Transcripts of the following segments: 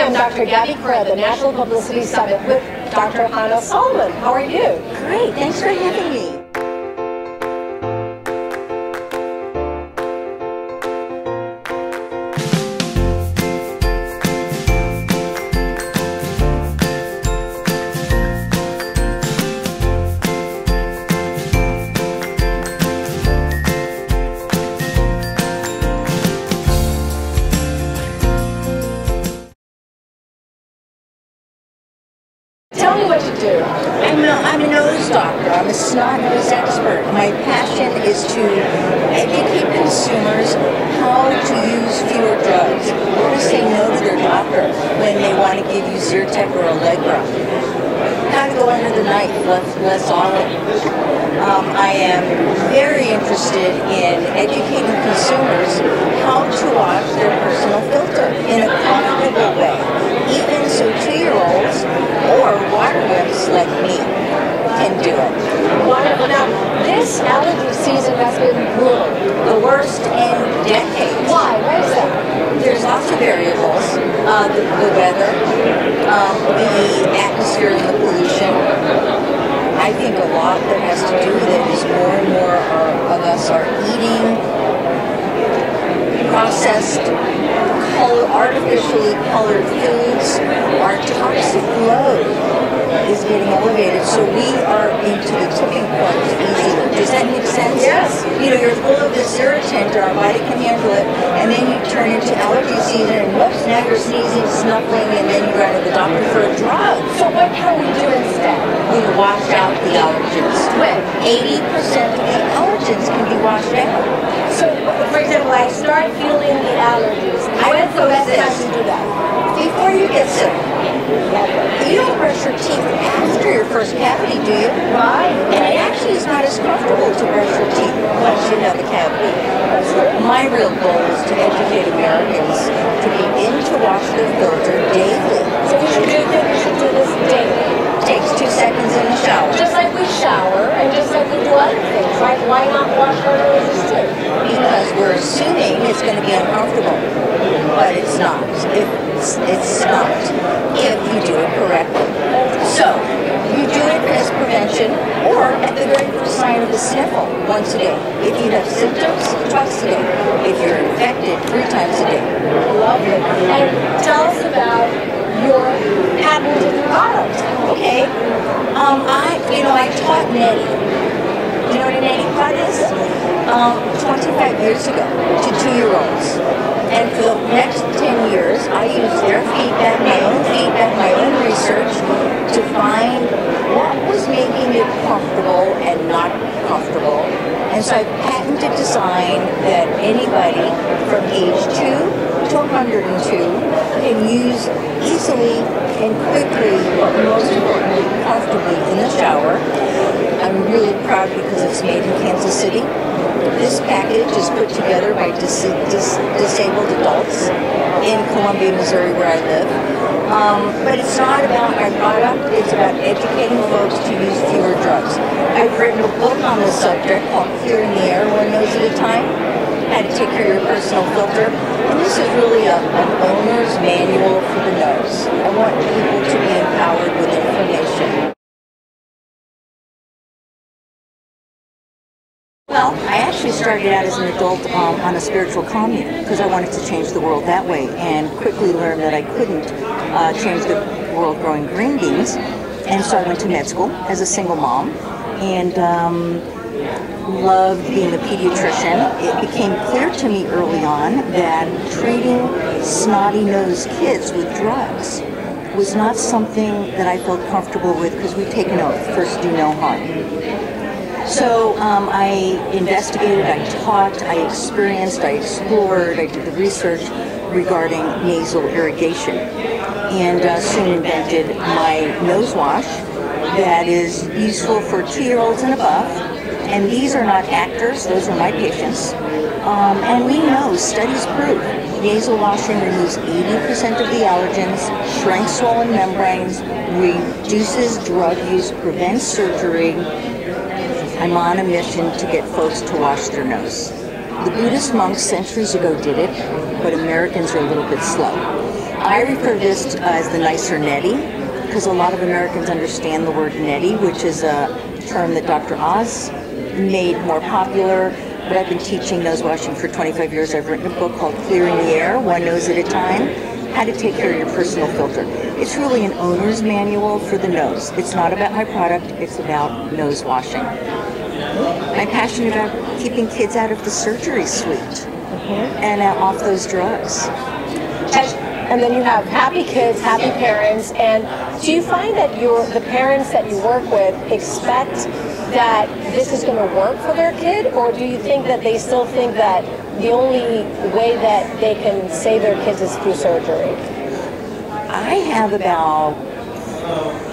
I'm Dr. Gaby Cora, the National Publicity Summit with Dr. Hana Solomon. How are you? Great, thanks for having me. Tell me what you do. I'm a nose doctor. I'm a snot nose expert. My passion is to educate consumers how to use fewer drugs, or to say no to their doctor when they want to give you Zyrtec or Allegra. How to go under the knife less often. I am very interested in educating consumers how to wash their personal filter in a comfortable way, even so 2-year-olds or water wimps like me can do it. Wonderful. Now, this allergy season has been brutal. The worst in decades. Why? Why is that? There's lots of variables. The weather, the atmosphere and the pollution. I think a lot that has to do with it is more and more of us are eating processed, artificially colored foods. Our toxic load is getting elevated, so we are into the tipping point easier. Does that make sense? Yes. You know, you're full of this irritant, our body can handle it, and then you turn into allergy season, and whoops, now you're sneezing, snuffling, and then you run to the doctor for a drug. So what can we do instead? We wash out the allergens. When? 80% of the allergens can be washed out. So, for example, I start feeling the allergies. When's the best time to do that? Before you get sick. You don't brush your teeth after your first cavity, do you? Right. And it actually is not as comfortable to brush your teeth once you have a cavity. My real goal is to educate Americans to begin to wash their filter daily. So we should do this daily. It takes 2 seconds in the shower. Just like we shower and just like we do other things, right? Why not wash our noses too? Because we're assuming it's going to be uncomfortable, but it's not. It's not if you do it correctly. So, you do it as prevention, or at the very first sign of a sniffle, once a day. If you have symptoms, twice a day. If you're infected, 3 times a day. Lovely. And tell us about your patented product. Okay. I taught netting. Do you know what a netting pot is? 25 years ago to 2-year-olds. And for the next 10 years, I used their feedback, my own research to find what was making it comfortable and not comfortable. And so I patented design that anybody from age 2 to 102 can use easily and quickly, but most importantly, comfortably in the shower. I'm really proud because it's made in Kansas City. This package is put together by disabled adults in Columbia, Missouri, where I live. But it's not about my product, it's about educating folks to use fewer drugs. I've written a book on this subject called Clearing the Air 1 Nose at a Time, how to take care of your personal filter. And this is really an owner's manual for the nose. I want people to be empowered with information. Well, I actually started out as an adult on a spiritual commune because I wanted to change the world that way, and quickly learned that I couldn't change the world growing green beans. And so I went to med school as a single mom and loved being a pediatrician. It became clear to me early on that treating snotty-nosed kids with drugs was not something that I felt comfortable with because we take an oath, first do no harm. So I investigated, I taught, I experienced, I explored, I did the research regarding nasal irrigation, and soon invented my nose wash that is useful for 2-year-olds and above. And these are not actors, those are my patients. And we know, studies prove, nasal washing removes 80% of the allergens, shrinks swollen membranes, reduces drug use, prevents surgery. I'm on a mission to get folks to wash their nose. The Buddhist monks centuries ago did it, but Americans are a little bit slow. I refer to this as the nicer neti, because a lot of Americans understand the word neti, which is a term that Dr. Oz made more popular. But I've been teaching nose washing for 25 years. I've written a book called Clearing the Air, One Nose at a Time, how to take care of your personal filter. It's really an owner's manual for the nose. It's not about my product, it's about nose washing. I'm passionate about keeping kids out of the surgery suite and off those drugs. And then you have happy kids, happy parents, and do you find that the parents that you work with expect that this is going to work for their kid, or do you think that they still think that the only way that they can save their kids is through surgery? I have about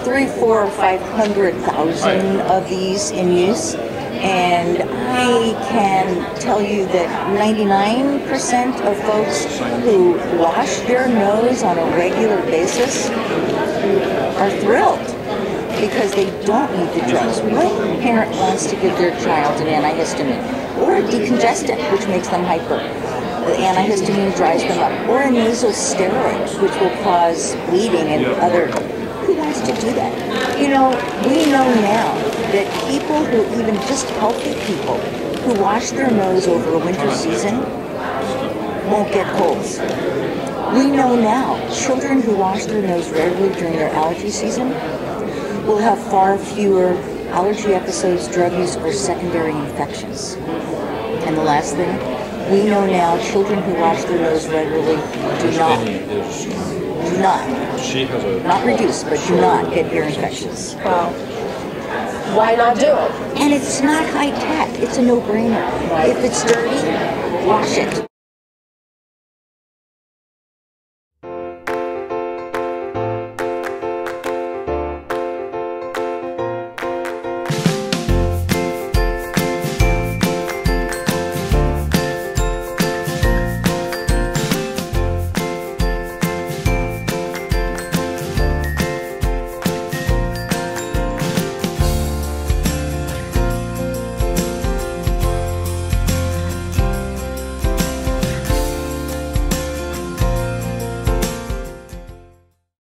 300,000, 400,000, 500,000 of these in use. And I can tell you that 99% of folks who wash their nose on a regular basis are thrilled because they don't need the drugs. What parent wants to give their child an antihistamine or a decongestant, which makes them hyper? The antihistamine dries them up, or a nasal steroid, which will cause bleeding and other. Who wants to do that? You know, we know now that people who, even just healthy people, who wash their nose over a winter season won't get colds. We know now children who wash their nose regularly during their allergy season will have far fewer allergy episodes, drug use, or secondary infections. And the last thing, we know now children who wash their nose regularly do not reduce, but do not get ear infections. Wow. Why not do it? And it's not high tech, it's a no-brainer. If it's dirty, wash it.